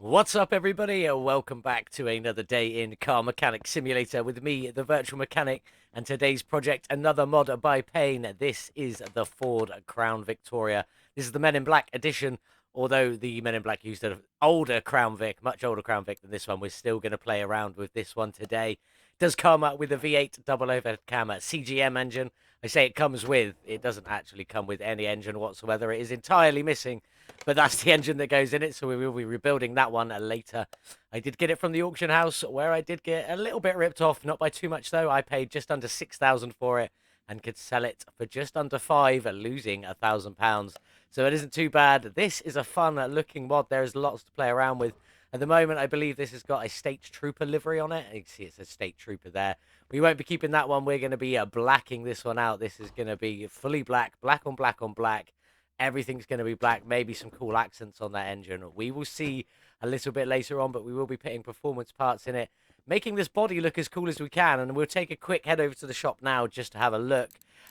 What's up, everybody? Welcome back to another day in Car Mechanic Simulator with me, the Virtual Mechanic, and today's project, another mod by Payne. This is the Ford Crown Victoria. This is the Men in Black edition, although the Men in Black used an older Crown Vic, much older Crown Vic than this one. We're still going to play around with this one today. It does come with a V8 double overhead cam CGM engine. I say it comes with, it doesn't actually come with any engine whatsoever. It is entirely missing, but that's the engine that goes in it, so we will be rebuilding that one later. I did get it from the auction house, where I did get a little bit ripped off, not by too much though. I paid just under 6,000 for it and could sell it for just under 5, losing £1,000. So it isn't too bad. This is a fun looking mod. There's lots to play around with. At the moment, I believe this has got a State Trooper livery on it. You can see it's a State Trooper there. We won't be keeping that one. We're going to be blacking this one out. This is going to be fully black, black on black on black. Everything's going to be black, maybe some cool accents on that engine. We will see a little bit later on, but we will be putting performance parts in it, making this body look as cool as we can. And we'll take a quick head over to the shop now just to have a look.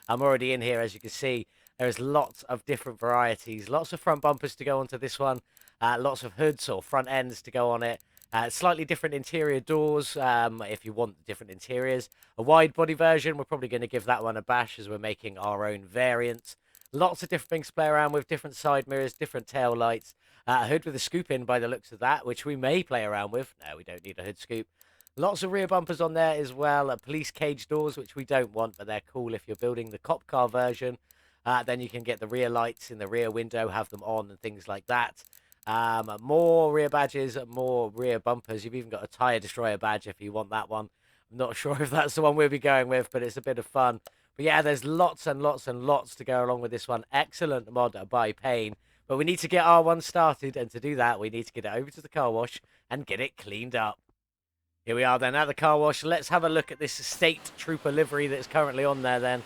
I'm already in here, as you can see. There's lots of different varieties, lots of front bumpers to go onto this one, lots of hoods or front ends to go on it. Slightly different interior doors if you want different interiors. A wide body version, we're probably going to give that one a bash as we're making our own variant. Lots of different things to play around with, different side mirrors, different tail lights. A hood with a scoop in by the looks of that, which we may play around with. No, we don't need a hood scoop. Lots of rear bumpers on there as well. Police cage doors, which we don't want, but they're cool if you're building the cop car version. Then you can get the rear lights in the rear window, have them on and things like that. More rear badges, more rear bumpers. You've even got a tyre destroyer badge if you want that one. I'm not sure if that's the one we'll be going with, but it's a bit of fun. But yeah, there's lots and lots and lots to go along with this one. Excellent mod by Payne. But we need to get our one started, and to do that, we need to get it over to the car wash and get it cleaned up. Here we are then at the car wash. Let's have a look at this State Trooper livery that's currently on there then.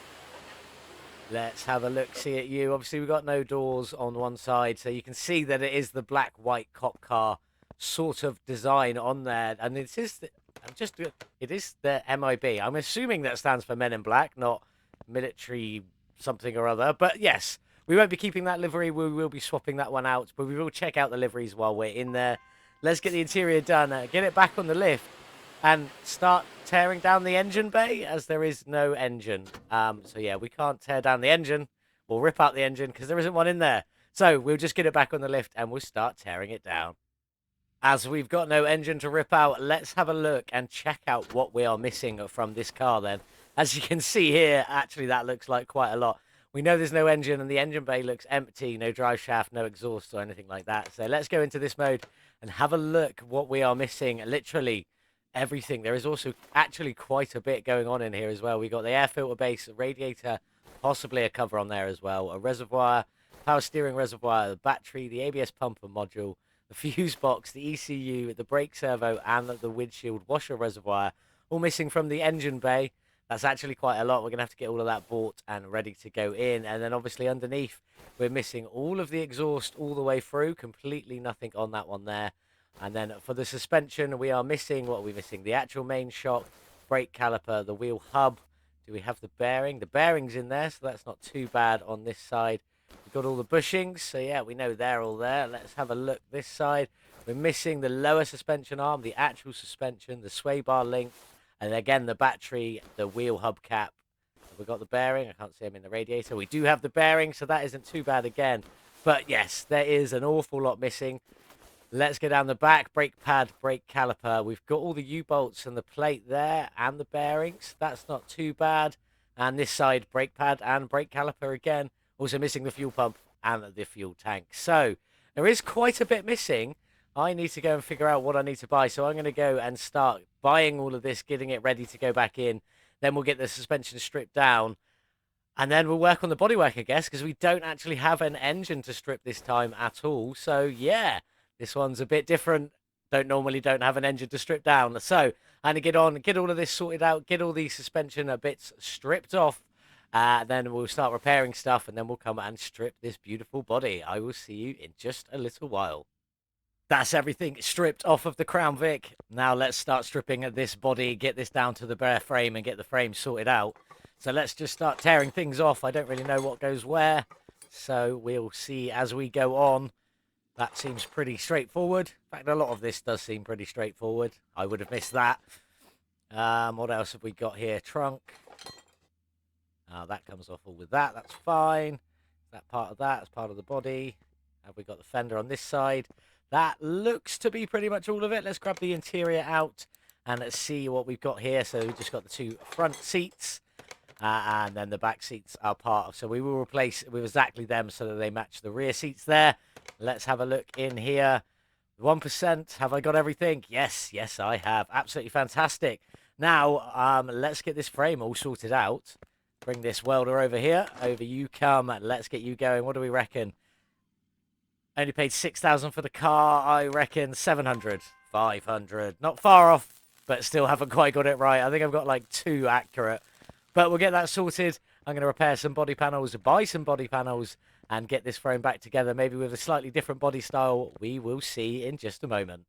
Let's have a look-see at you. Obviously, we've got no doors on one side, so you can see that it is the black-white cop car sort of design on there. And it is the MIB. I'm assuming that stands for Men in Black, not military something or other. But yes, we won't be keeping that livery. We will be swapping that one out, but we will check out the liveries while we're in there. Let's get the interior done. Get it back on the lift and start tearing down the engine bay, as there is no engine. So yeah, we can't tear down the engine or rip out the engine because there isn't one in there. So we'll just get it back on the lift and we'll start tearing it down. As we've got no engine to rip out, let's have a look and check out what we are missing from this car then. As you can see here, actually that looks like quite a lot. We know there's no engine and the engine bay looks empty, no drive shaft, no exhaust or anything like that. So let's go into this mode and have a look what we are missing. Literally everything. There is also actually quite a bit going on in here as well. We got the air filter base, a radiator, possibly a cover on there as well, a reservoir, power steering reservoir, the battery, the ABS pumper module, the fuse box, the ECU, the brake servo, and the windshield washer reservoir, all missing from the engine bay. That's actually quite a lot. We're going to have to get all of that bought and ready to go in. And then obviously underneath, we're missing all of the exhaust all the way through, completely nothing on that one there. And then for the suspension, we are missing, what are we missing? The actual main shock, brake caliper, the wheel hub. Do we have the bearing? The bearing's in there, so that's not too bad on this side. We've got all the bushings, so yeah, we know they're all there. Let's have a look this side. We're missing the lower suspension arm, the actual suspension, the sway bar link, and again, the battery, the wheel hub cap. We've got the bearing. I can't see them in the radiator. We do have the bearing, so that isn't too bad again. But yes, there is an awful lot missing. Let's go down the back. Brake pad, brake caliper. We've got all the U-bolts and the plate there and the bearings. That's not too bad. And this side, brake pad and brake caliper again. Also missing the fuel pump and the fuel tank. So there is quite a bit missing. I need to go and figure out what I need to buy. So I'm going to go and start buying all of this, getting it ready to go back in. Then we'll get the suspension stripped down. And then we'll work on the bodywork, I guess, because we don't actually have an engine to strip this time at all. So yeah. This one's a bit different. Don't have an engine to strip down. So I'm going to get all of this sorted out, get all these suspension bits stripped off. Then we'll start repairing stuff, and then we'll come and strip this beautiful body. I will see you in just a little while. That's everything stripped off of the Crown Vic. Now let's start stripping this body, get this down to the bare frame, and get the frame sorted out. So let's just start tearing things off. I don't really know what goes where, so we'll see as we go on. That seems pretty straightforward. In fact, a lot of this does seem pretty straightforward. I would have missed that. What else have we got here? Trunk. That comes off all with that. That's fine. That part of that is part of the body. Have we got the fender on this side? That looks to be pretty much all of it. Let's grab the interior out and let's see what we've got here. So we've just got the two front seats. And then the back seats are part of. So we will replace with exactly them so that they match the rear seats there. Let's have a look in here. 1%. Have I got everything? Yes, yes, I have. Absolutely fantastic. Now, let's get this frame all sorted out. Bring this welder over here. Over you come. Let's get you going. What do we reckon? Only paid 6,000 for the car. I reckon 700, 500. Not far off, but still haven't quite got it right. I think I've got like 2 accurate. But we'll get that sorted. I'm going to repair some body panels, buy some body panels, and get this frame back together, maybe with a slightly different body style. We will see in just a moment.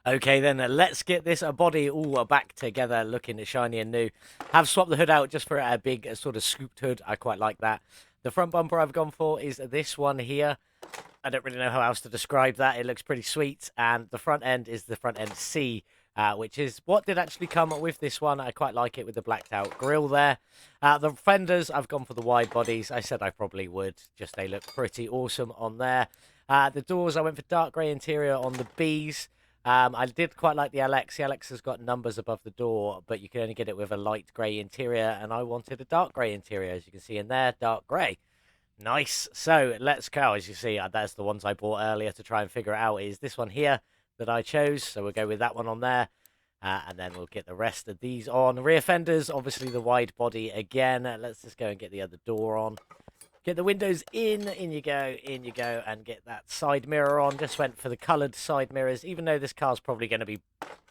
Okay, then let's get this body all back together, looking shiny and new. Have swapped the hood out just for a big sort of scooped hood. I quite like that. The front bumper I've gone for is this one here. I don't really know how else to describe that. It looks pretty sweet. And the front end is the front end C. Which is what did actually come with this one. I quite like it with the blacked out grille there. The fenders, I've gone for the wide bodies. I said I probably would, just they look pretty awesome on there. The doors, I went for dark grey interior on the Bs. I did quite like the LX. The LX has got numbers above the door, but you can only get it with a light grey interior, and I wanted a dark grey interior, as you can see in there, dark grey. Nice. So let's go. As you see, that's the ones I bought earlier to try and figure it out. Is this one here that I chose, so we'll go with that one on there, and then we'll get the rest of these on. Rear fenders, obviously the wide body again. Let's just go and get the other door on. Get the windows in you go, and get that side mirror on. Just went for the coloured side mirrors, even though this car's probably going to be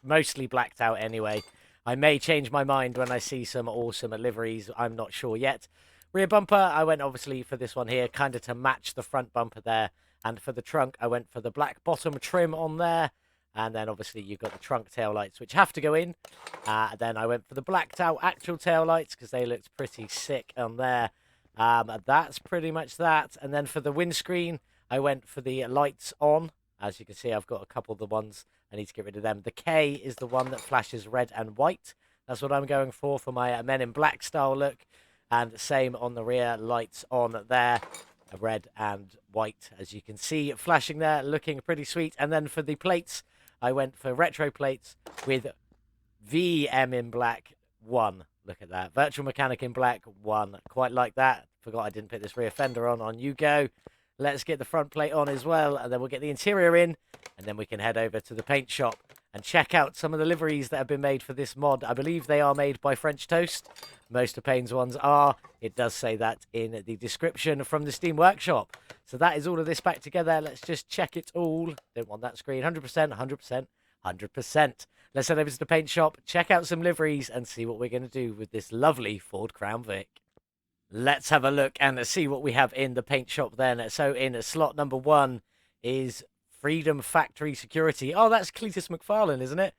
mostly blacked out anyway. I may change my mind when I see some awesome liveries. I'm not sure yet. Rear bumper, I went obviously for this one here, kind of to match the front bumper there. And for the trunk, I went for the black bottom trim on there. And then obviously you've got the trunk tail lights, which have to go in. Then I went for the blacked out actual tail lights because they looked pretty sick on there. That's pretty much that. And then for the windscreen, I went for the lights on. As you can see, I've got a couple of the ones. I need to get rid of them. The K is the one that flashes red and white. That's what I'm going for my Men in Black style look. And same on the rear, lights on there. Red and white, as you can see, flashing there, looking pretty sweet. And then for the plates, I went for retro plates with VM in black 1. Look at that. Virtual Mechanic in black 1. Quite like that. Forgot I didn't put this rear fender on. On you go. Let's get the front plate on as well, and then we'll get the interior in, and then we can head over to the paint shop and check out some of the liveries that have been made for this mod. I believe they are made by French Toast. Most of Payne's ones are. It does say that in the description from the Steam Workshop. So that is all of this back together. Let's just check it all. Don't want that screen. 100%, 100%, 100%. Let's head over to the paint shop, check out some liveries, and see what we're going to do with this lovely Ford Crown Vic. Let's have a look and see what we have in the paint shop then. So in slot number 1 is Freedom Factory Security. Oh, that's Cletus McFarlane, isn't it?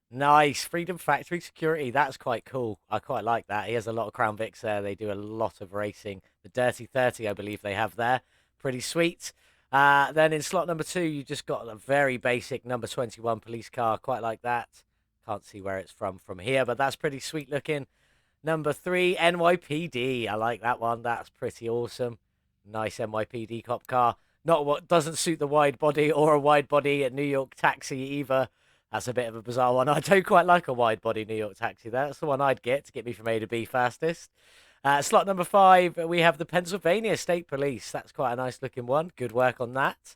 Nice. Freedom Factory Security. That's quite cool. I quite like that. He has a lot of Crown Vics there. They do a lot of racing. The Dirty 30, I believe they have there. Pretty sweet. Then in slot number 2, you just got a very basic number 21 police car. Quite like that. Can't see where it's from here, but that's pretty sweet looking. Number 3, NYPD. I like that one. That's pretty awesome. Nice NYPD cop car. Not what doesn't suit the wide body or a wide body at New York Taxi either. That's a bit of a bizarre one. I do quite like a wide body New York Taxi. That's the one I'd get to get me from A to B fastest. Slot number 5, we have the Pennsylvania State Police. That's quite a nice looking one. Good work on that.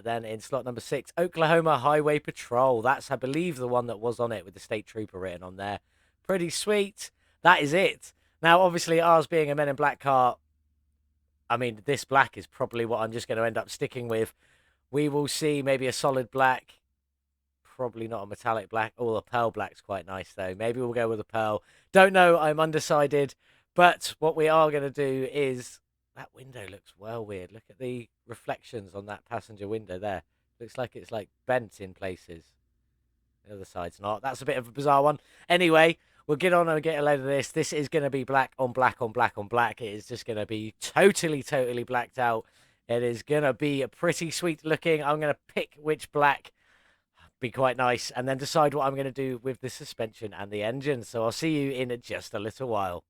Then in slot number 6, Oklahoma Highway Patrol. That's, I believe, the one that was on it with the State Trooper written on there. Pretty sweet. That is it. Now, obviously, ours being a Men in Black car, I mean, this black is probably what I'm just going to end up sticking with. We will see maybe a solid black. Probably not a metallic black. Oh, the pearl black's quite nice, though. Maybe we'll go with a pearl. Don't know. I'm undecided. But what we are going to do is... That window looks well weird. Look at the reflections on that passenger window there. Looks like it's like bent in places. The other side's not. That's a bit of a bizarre one. Anyway... We'll get on and get a load of this. This is going to be black on black on black on black. It is just going to be totally blacked out. It is going to be pretty sweet looking. I'm going to pick which black be quite nice and then decide what I'm going to do with the suspension and the engine. So I'll see you in just a little while.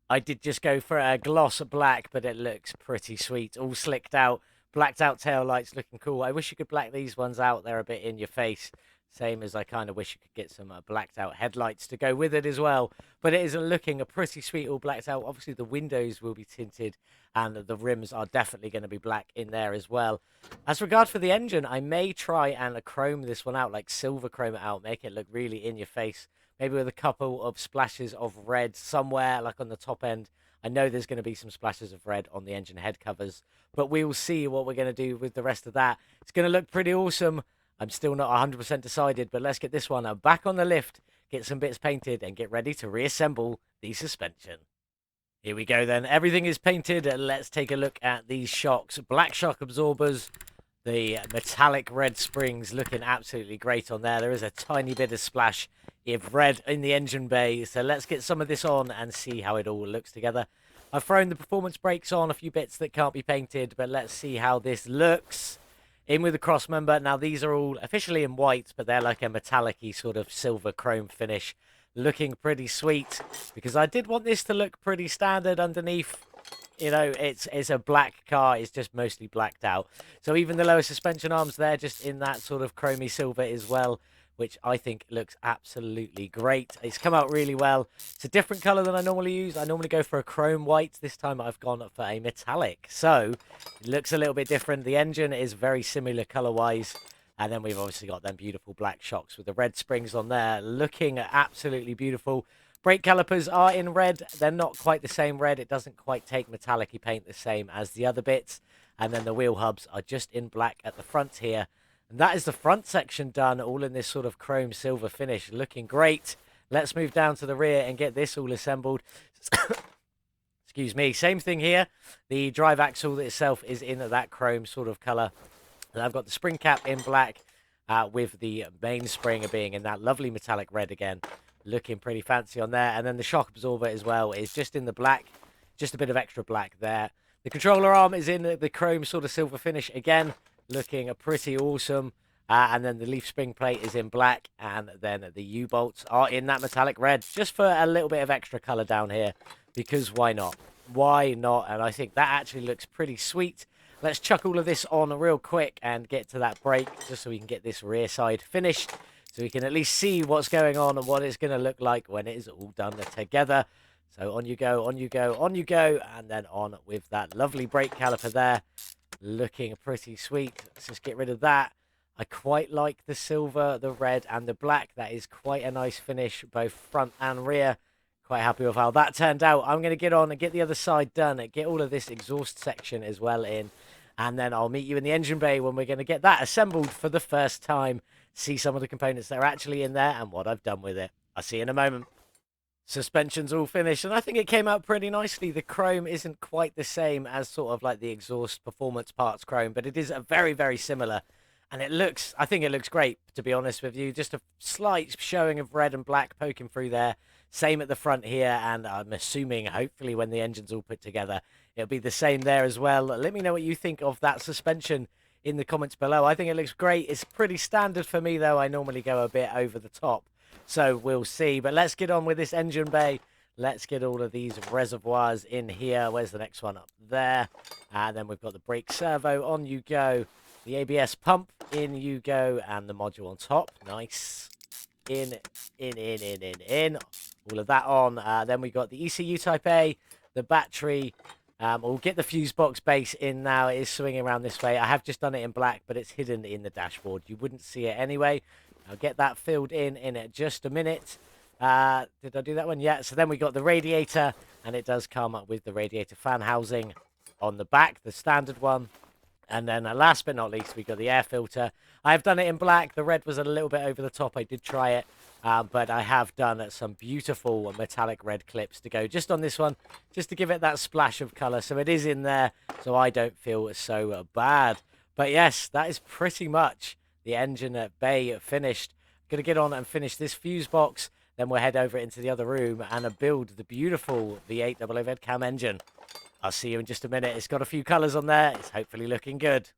I did just go for a gloss black, but it looks pretty sweet. All slicked out, blacked out tail lights looking cool. I wish you could black these ones out. They're a bit in your face. Same as I kind of wish you could get some blacked out headlights to go with it as well. But it is looking a pretty sweet all blacked out. Obviously, the windows will be tinted and the rims are definitely going to be black in there as well. As regard for the engine, I may try and chrome this one out, like silver chrome it out, make it look really in your face. Maybe with a couple of splashes of red somewhere, like on the top end. I know there's going to be some splashes of red on the engine head covers, but we will see what we're going to do with the rest of that. It's going to look pretty awesome. I'm still not 100% decided, but let's get this one back on the lift, get some bits painted, and get ready to reassemble the suspension. Here we go then. Everything is painted. Let's take a look at these shocks. Black shock absorbers. The metallic red springs looking absolutely great on there. There is a tiny bit of splash of red in the engine bay. So let's get some of this on and see how it all looks together. I've thrown the performance brakes on, a few bits that can't be painted, but let's see how this looks. In with the cross member. Now these are all officially in white, but they're like a metallic-y sort of silver chrome finish. Looking pretty sweet because I did want this to look pretty standard underneath. You know, it's a black car. It's just mostly blacked out. So even the lower suspension arms, they're just in that sort of chromey silver as well, which I think looks absolutely great. It's come out really well. It's a different color than I normally use. I normally go for a chrome white. This time I've gone for a metallic. So it looks a little bit different. The engine is very similar color-wise. And then we've obviously got them beautiful black shocks with the red springs on there. Looking absolutely beautiful. Brake calipers are in red. They're not quite the same red. It doesn't quite take metallic-y paint the same as the other bits. And then the wheel hubs are just in black at the front here. And that is the front section done, all in this sort of chrome silver finish. Looking great. Let's move down to the rear and get this all assembled. Excuse me. Same thing here. The drive axle itself is in that chrome sort of color. And I've got the spring cap in black with the main spring being in that lovely metallic red again. Looking pretty fancy on there. And then the shock absorber as well is just in the black. Just a bit of extra black there. The controller arm is in the chrome sort of silver finish again. Looking pretty awesome. And then the leaf spring plate is in black. And then the U-bolts are in that metallic red. Just for a little bit of extra color down here. Because why not? Why not? And I think that actually looks pretty sweet. Let's chuck all of this on real quick and get to that brake. Just so we can get this rear side finished. So we can at least see what's going on and what it's going to look like when it is all done together. So on you go, on you go, on you go. And then on with that lovely brake caliper there. Looking pretty sweet. Let's just get rid of that. I quite like the silver, the red, and the black. That is quite a nice finish, both front and rear. Quite happy with how that turned out. I'm going to get on and get the other side done and get all of this exhaust section as well in. And then I'll meet you in the engine bay when we're going to get that assembled for the first time. See some of the components that are actually in there and what I've done with it. I'll see you in a moment. Suspension's all finished, and I think it came out pretty nicely. The chrome isn't quite the same as sort of like the exhaust performance parts chrome, but it is a very, very similar. And it looks, I think it looks great, to be honest with you. Just a slight showing of red and black poking through there. Same at the front here, and I'm assuming, hopefully, when the engine's all put together, it'll be the same there as well. Let me know what you think of that suspension in the comments below. I think it looks great. It's pretty standard for me, though. I normally go a bit over the top, so we'll see. But let's get on with this engine bay. Let's get all of these reservoirs in here. Where's the next one? Up there. And then we've got the brake servo. On you go. The ABS pump. In you go. And the module on top. Nice. In. All of that on. Then we got the ECU Type A. The battery. We'll get the fuse box base in now. It is swinging around this way. I have just done it in black, but it's hidden in the dashboard. You wouldn't see it anyway. I'll get that filled in just a minute. Did I do that one? Yeah. So then we got the radiator, and it does come up with the radiator fan housing on the back, the standard one. And then last but not least, we got the air filter. I've done it in black. The red was a little bit over the top. I did try it. But I have done some beautiful metallic red clips to go just on this one, just to give it that splash of color. So it is in there, so I don't feel so bad. But yes, that is pretty much the engine bay finished. Going to get on and finish this fuse box. Then we'll head over into the other room and build the beautiful V8 double overhead cam engine. I'll see you in just a minute. It's got a few colours on there. It's hopefully looking good.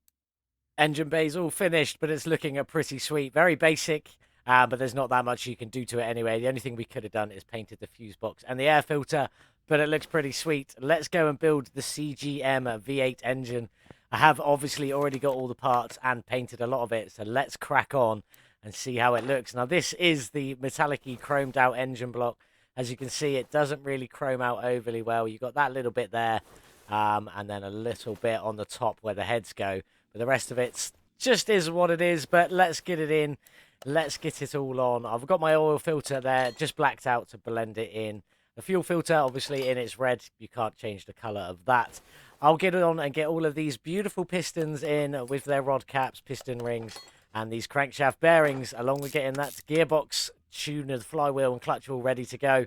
Engine bay's all finished, but it's looking pretty sweet. Very basic, but there's not that much you can do to it anyway. The only thing we could have done is painted the fuse box and the air filter, but it looks pretty sweet. Let's go and build the CGM V8 engine. I have obviously already got all the parts and painted a lot of it, so let's crack on and see how it looks. Now, this is the metallic-y chromed out engine block. As you can see, it doesn't really chrome out overly well. You've got that little bit there, and then a little bit on the top where the heads go. But the rest of it just is what it is. But let's get it in. Let's get it all on. I've got my oil filter there, just blacked out to blend it in. The fuel filter, obviously, in its red. You can't change the color of that. I'll get it on and get all of these beautiful pistons in with their rod caps, piston rings, and these crankshaft bearings, along with getting that gearbox, tuner, flywheel, and clutch all ready to go.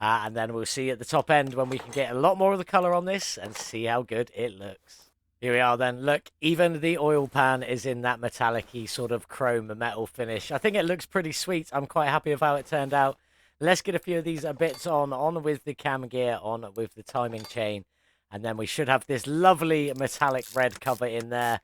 And then we'll see at the top end when we can get a lot more of the color on this and see how good it looks. Here we are then. Look, even the oil pan is in that metallic-y sort of chrome metal finish. I think it looks pretty sweet. I'm quite happy with how it turned out. Let's get a few of these bits on with the cam gear, on with the timing chain. And then we should have this lovely metallic red cover in there,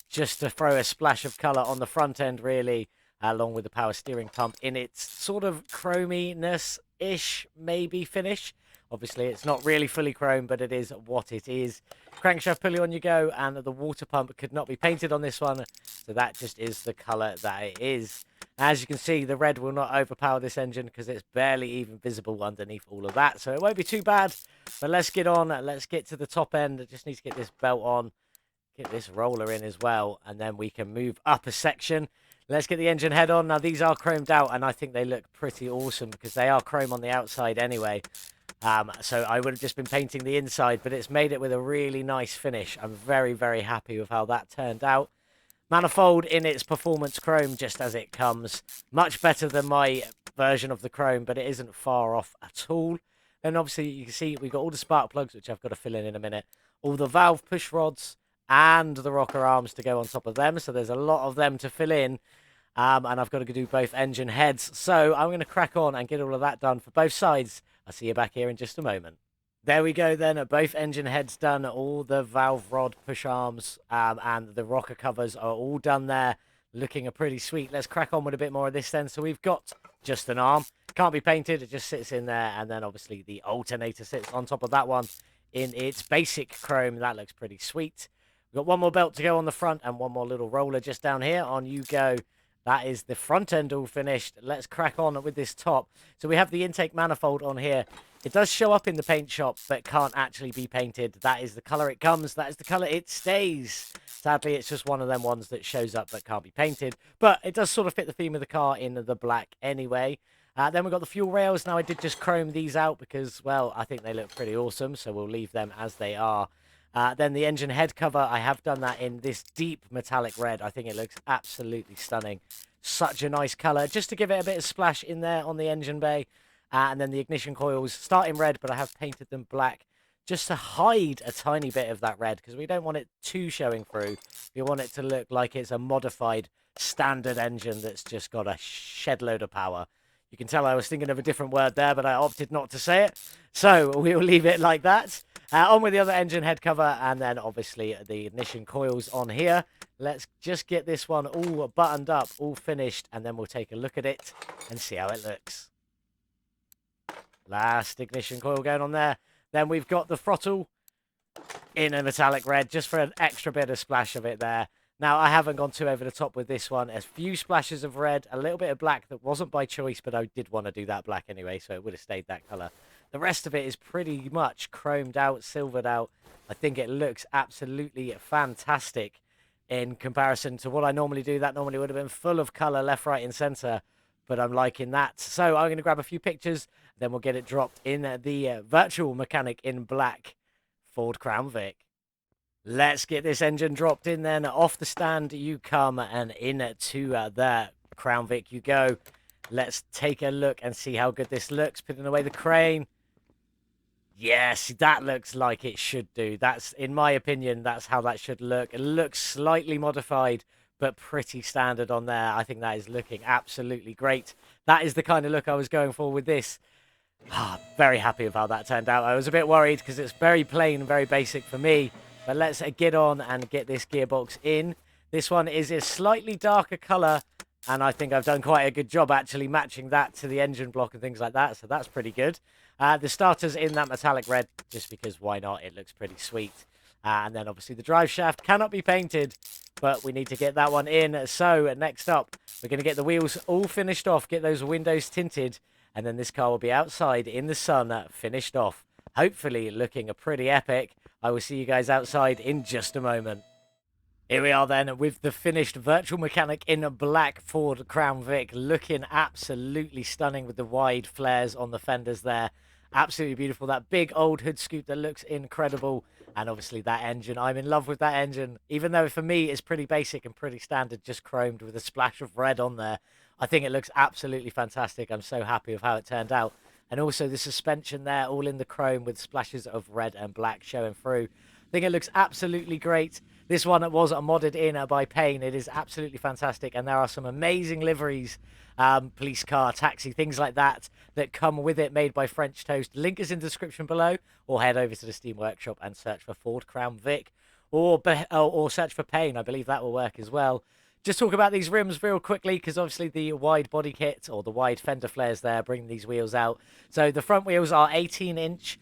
just to throw a splash of colour on the front end, really, along with the power steering pump in its sort of chrominess-ish, maybe, finish. Obviously, it's not really fully chrome, but it is what it is. Crankshaft pulley on you go, and the water pump could not be painted on this one, so that just is the colour that it is. As you can see, the red will not overpower this engine because it's barely even visible underneath all of that, so it won't be too bad. But let's get on. Let's get to the top end. I just need to get this belt on, get this roller in as well, and then we can move up a section. Let's get the engine head on. Now, these are chromed out, and I think they look pretty awesome because they are chrome on the outside anyway. So I would have just been painting the inside, but it's made it with a really nice finish. I'm very, very happy with how that turned out. Manifold in its performance chrome, just as it comes. Much better than my version of the chrome, but it isn't far off at all. And obviously, you can see we've got all the spark plugs, which I've got to fill in a minute. All the valve push rods and the rocker arms to go on top of them. So there's a lot of them to fill in. And I've got to do both engine heads. So I'm going to crack on and get all of that done for both sides. I'll see you back here in just a moment. There we go then. Both engine heads done. All the valve rod push arms and the rocker covers are all done there. Looking pretty sweet. Let's crack on with a bit more of this then. So we've got just an arm. Can't be painted. It just sits in there. And then obviously the alternator sits on top of that one in its basic chrome. That looks pretty sweet. We've got one more belt to go on the front and one more little roller just down here. On you go. That is the front end all finished. Let's crack on with this top. So we have the intake manifold on here. It does show up in the paint shop, but can't actually be painted. That is the colour it comes. That is the colour it stays. Sadly, it's just one of them ones that shows up but can't be painted. But it does sort of fit the theme of the car in the black anyway. Then we've got the fuel rails. Now, I did just chrome these out because, well, I think they look pretty awesome. So we'll leave them as they are. Then the engine head cover, I have done that in this deep metallic red. I think it looks absolutely stunning. Such a nice colour, just to give it a bit of splash in there on the engine bay. And then the ignition coils start in red, but I have painted them black just to hide a tiny bit of that red because we don't want it too showing through. We want it to look like it's a modified standard engine that's just got a shed load of power. You can tell I was thinking of a different word there, but I opted not to say it. So we'll leave it like that. On with the other engine head cover, and then obviously the ignition coils on here. Let's just get this one all buttoned up, all finished, and then we'll take a look at it and see how it looks. Last ignition coil going on there. Then we've got the throttle in a metallic red, just for an extra bit of splash of it there. Now, I haven't gone too over the top with this one. A few splashes of red, a little bit of black that wasn't by choice, but I did want to do that black anyway, so it would have stayed that colour. The rest of it is pretty much chromed out, silvered out. I think it looks absolutely fantastic in comparison to what I normally do. That normally would have been full of colour, left, right, and centre, but I'm liking that. So I'm going to grab a few pictures, then we'll get it dropped in the virtual mechanic in black Ford Crown Vic. Let's get this engine dropped in then. Off the stand you come and into the Crown Vic you go. Let's take a look and see how good this looks. Putting away the crane. Yes, that looks like it should do. That's, in my opinion, that's how that should look. It looks slightly modified, but pretty standard on there. I think that is looking absolutely great. That is the kind of look I was going for with this. Very happy with how that turned out. I was a bit worried because it's very plain, very basic for me. But let's get on and get this gearbox in. This one is a slightly darker color, and I think I've done quite a good job actually matching that to the engine block and things like that. So that's pretty good. The starter's in that metallic red, just because why not? It looks pretty sweet. And then obviously the drive shaft cannot be painted, but we need to get that one in. So next up, we're going to get the wheels all finished off, get those windows tinted, and then this car will be outside in the sun, finished off. Hopefully looking pretty epic. I will see you guys outside in just a moment. Here we are then with the finished virtual mechanic in a black Ford Crown Vic, looking absolutely stunning with the wide flares on the fenders there. Absolutely beautiful. That big old hood scoop that looks incredible. And obviously that engine, I'm in love with that engine. Even though for me it's pretty basic and pretty standard, just chromed with a splash of red on there. I think it looks absolutely fantastic. I'm so happy with how it turned out. And also the suspension there, all in the chrome with splashes of red and black showing through. I think it looks absolutely great. This one was modded in by Payne. It is absolutely fantastic. And there are some amazing liveries, police car, taxi, things like that, that come with it, made by French Toast. Link is in the description below, or head over to the Steam Workshop and search for Ford Crown Vic, or search for Payne. I believe that will work as well. Just talk about these rims real quickly, because obviously the wide body kit, or the wide fender flares there, bring these wheels out. So the front wheels are 18-inch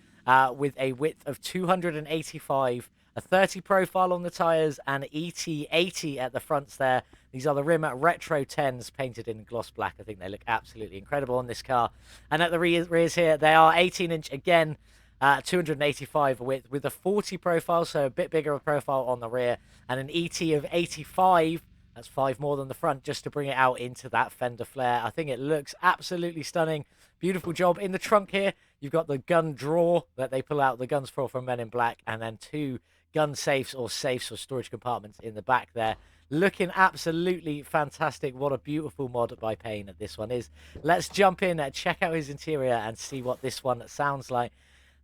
with a width of 285, a 30 profile on the tyres, and ET80 at the fronts there. These are the rim Retro 10s painted in gloss black. I think they look absolutely incredible on this car. And at the rears here, they are 18-inch again, 285 width with a 40 profile, so a bit bigger of a profile on the rear, and an ET of 85. That's 5 more than the front, just to bring it out into that fender flare. I think it looks absolutely stunning. Beautiful job. In the trunk here, you've got the gun drawer that they pull out the guns for from Men in Black, and then 2 gun safes or storage compartments in the back there. Looking absolutely fantastic. What a beautiful mod by Payne this one is. Let's jump in and check out his interior and see what this one sounds like.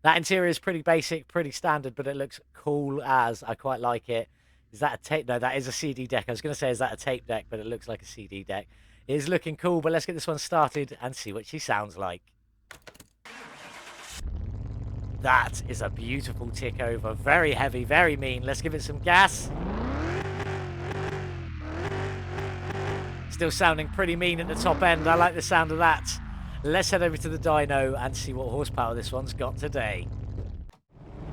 That interior is pretty basic, pretty standard, but it looks cool as. I quite like it. Is that a tape? No, that is a CD deck. I was going to say, is that a tape deck? But it looks like a CD deck. It is looking cool, but let's get this one started and see what she sounds like. That is a beautiful tick over. Very heavy, very mean. Let's give it some gas. Still sounding pretty mean at the top end. I like the sound of that. Let's head over to the dyno and see what horsepower this one's got today.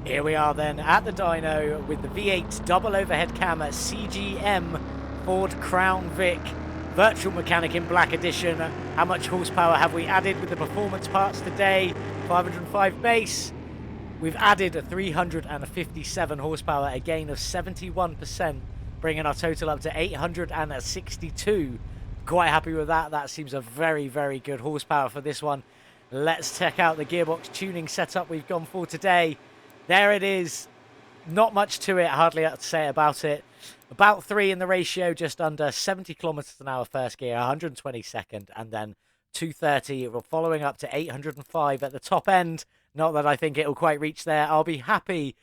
Here we are then at the dyno with the V8 double overhead cam at CGM Ford Crown Vic Virtual Mechanic in Black Edition. How much horsepower have we added with the performance parts today? 505 base. We've added a 357 horsepower, a gain of 71%, bringing our total up to 862. Quite happy with that. That seems a very, very good horsepower for this one. Let's check out the gearbox tuning setup we've gone for today. There it is. Not much to it, hardly to say about it. About 3 in the ratio, just under 70 kilometers an hour first gear, 120 second, and then 230, following up to 805 at the top end. Not that I think it'll quite reach there. I'll be happy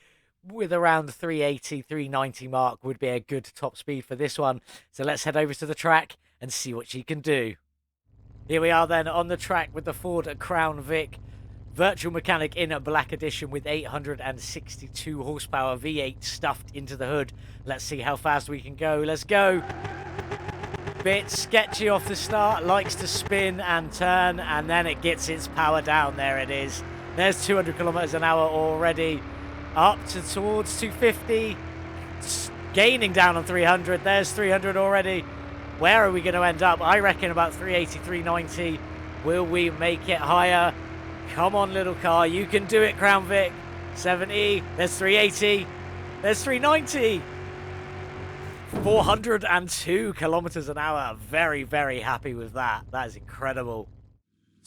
with around 380, 390 mark would be a good top speed for this one. So let's head over to the track and see what she can do. Here we are then on the track with the Ford Crown Vic Virtual Mechanic in a Black Edition with 862 horsepower, V8 stuffed into the hood. Let's see how fast we can go. Let's go. Bit sketchy off the start, likes to spin and turn, and then it gets its power down. There it is. There's 200 kilometers an hour already. Up towards 250. Gaining down on 300. There's 300 already. Where are we going to end up? I reckon about 380, 390. Will we make it higher? Come on, little car. You can do it, Crown Vic. 70. There's 380. There's 390. 402 kilometers an hour. Very, very happy with that. That is incredible.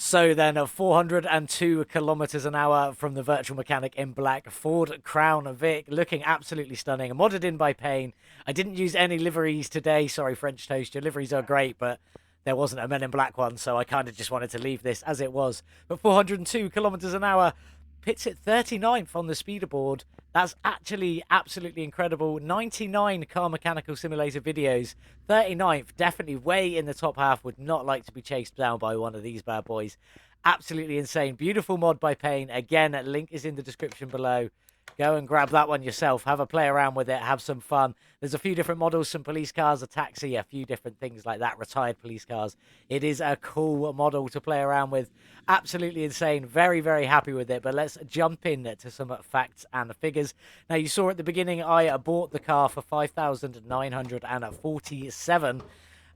So then, 402 kilometers an hour from the Virtual Mechanic in Black Ford Crown Vic, looking absolutely stunning. Modded in by Payne. I didn't use any liveries today. Sorry, French Toast. Your liveries are great, but there wasn't a Men in Black one, so I kind of just wanted to leave this as it was. But 402 kilometers an hour pits it 39th on the speeder board. That's actually absolutely incredible. 99 car mechanical simulator videos. 39th, definitely way in the top half. Would not like to be chased down by one of these bad boys. Absolutely insane. Beautiful mod by Payne. Again, link is in the description below. Go and grab that one yourself. Have a play around with it. Have some fun. There's a few different models, some police cars, a taxi, a few different things like that, retired police cars. It is a cool model to play around with. Absolutely insane. Very, very happy with it. But let's jump in to some facts and figures. Now, you saw at the beginning, I bought the car for 5,947.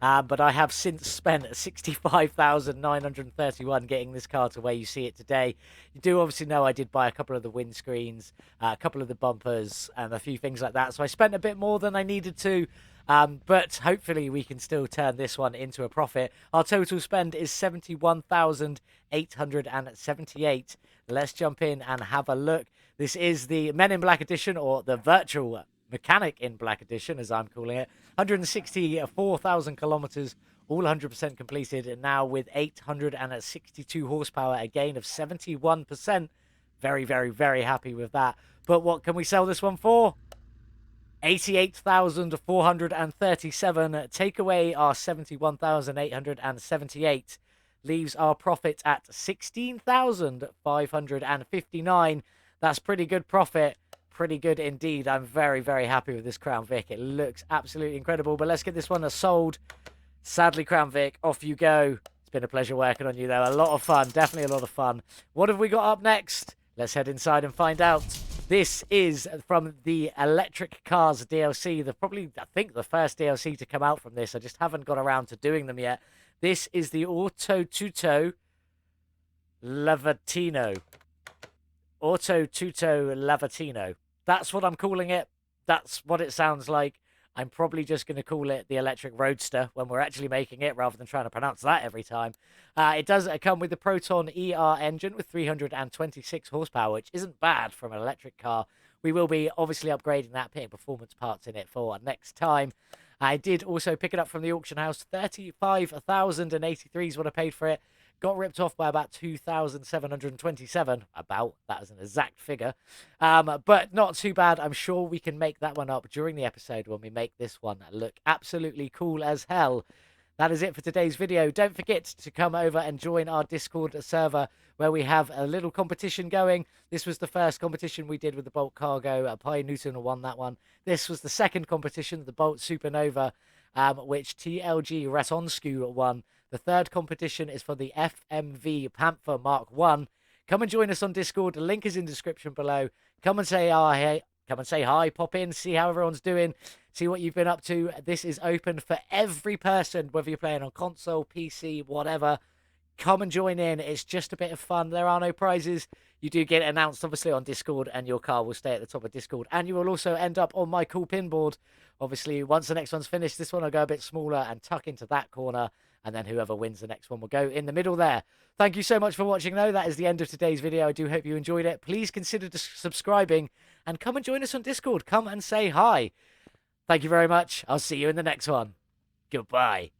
But I have since spent 65,931 getting this car to where you see it today. You do obviously know I did buy a couple of the windscreens, a couple of the bumpers, and a few things like that. So I spent a bit more than I needed to. But hopefully we can still turn this one into a profit. Our total spend is 71,878. Let's jump in and have a look. This is the Men in Black edition, or the virtual Mechanic in Black edition, as I'm calling it. 164,000 kilometers, all 100% completed, and now with 862 horsepower, a gain of 71%. Very, very, very happy with that. But what can we sell this one for? 88,437. Take away our 71,878. Leaves our profit at 16,559. That's pretty good profit. Pretty good indeed. I'm very, very happy with this Crown Vic. It looks absolutely incredible. But let's get this one sold. Sadly, Crown Vic, off you go. It's been a pleasure working on you, though. A lot of fun. Definitely a lot of fun. What have we got up next? Let's head inside and find out. This is from the Electric Cars DLC. I think, the first DLC to come out from this. I just haven't got around to doing them yet. This is the Auto Tutto Lavatino. Auto Tutto Lavatino. That's what I'm calling it. That's what it sounds like. I'm probably just going to call it the Electric Roadster when we're actually making it, rather than trying to pronounce that every time. It does come with the Proton ER engine with 326 horsepower, which isn't bad from an electric car. We will be obviously upgrading that, putting performance parts in it for next time. I did also pick it up from the auction house. 35,083 is what I paid for it. Got ripped off by about 2,727. That is an exact figure. But not too bad. I'm sure we can make that one up during the episode when we make this one look absolutely cool as hell. That is it for today's video. Don't forget to come over and join our Discord server where we have a little competition going. This was the first competition we did with the Bolt Cargo. Pi Newton won that one. This was the second competition, the Bolt Supernova, which TLG Ratonscu won. The third competition is for the FMV Panther Mark 1. Come and join us on Discord. The link is in the description below. Come and say hi. Come and say hi. Pop in, see how everyone's doing, see what you've been up to. This is open for every person, whether you're playing on console, PC, whatever. Come and join in. It's just a bit of fun. There are no prizes. You do get announced, obviously, on Discord, and your car will stay at the top of Discord. And you will also end up on my cool pin board. Obviously, once the next one's finished, this one will go a bit smaller and tuck into that corner. And then whoever wins the next one will go in the middle there. Thank you so much for watching, though. That is the end of today's video. I do hope you enjoyed it. Please consider subscribing and come and join us on Discord. Come and say hi. Thank you very much. I'll see you in the next one. Goodbye.